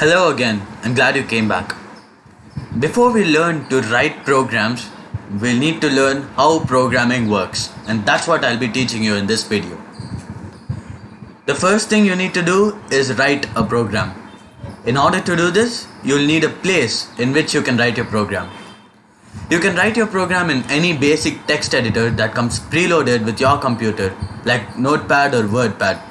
Hello again, I'm glad you came back. Before we learn to write programs, we'll need to learn how programming works, and that's what I'll be teaching you in this video. The first thing you need to do is write a program. In order to do this, you'll need a place in which you can write your program. You can write your program in any basic text editor that comes preloaded with your computer, like Notepad or WordPad.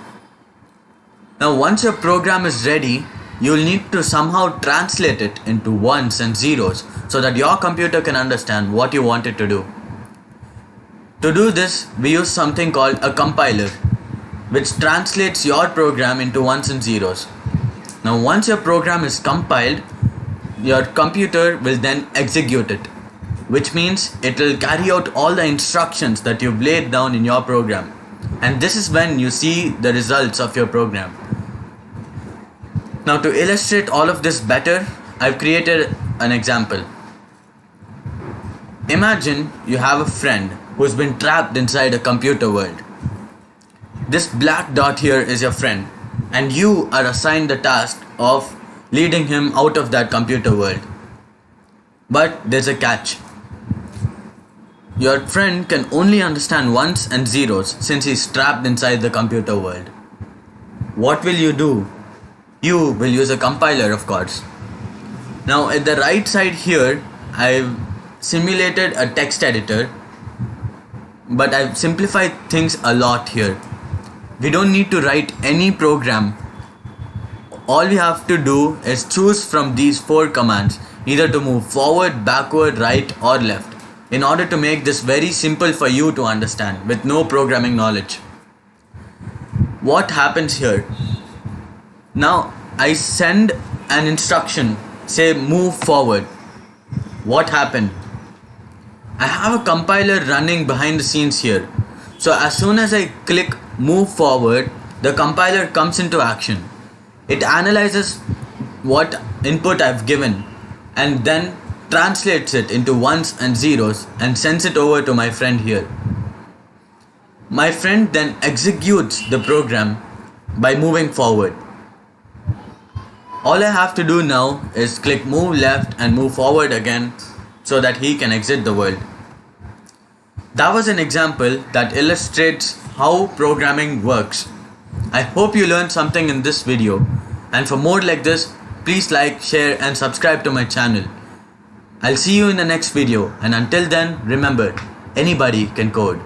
Now once your program is ready, you'll need to somehow translate it into ones and zeros so that your computer can understand what you want it to do. To do this, we use something called a compiler, which translates your program into ones and zeros. Now once your program is compiled, your computer will then execute it, which means it will carry out all the instructions that you've laid down in your program. And this is when you see the results of your program. Now to illustrate all of this better, I've created an example. Imagine you have a friend who's been trapped inside a computer world. This black dot here is your friend, and you are assigned the task of leading him out of that computer world. But there's a catch. Your friend can only understand ones and zeros since he's trapped inside the computer world. What will you do? You will use a compiler, of course. Now at the right side here, I've simulated a text editor, but I've simplified things a lot here. We don't need to write any program. All we have to do is choose from these 4 commands, either to move forward, backward, right or left, in order to make this very simple for you to understand with no programming knowledge. What happens here? Now I send an instruction, say move forward. What happened? I have a compiler running behind the scenes here. So as soon as I click move forward, the compiler comes into action. It analyzes what input I've given and then translates it into ones and zeros and sends it over to my friend here. My friend then executes the program by moving forward. All I have to do now is click move left and move forward again so that he can exit the world. That was an example that illustrates how programming works. I hope you learned something in this video, and for more like this, please like, share and subscribe to my channel. I'll see you in the next video, and until then, remember, anybody can code.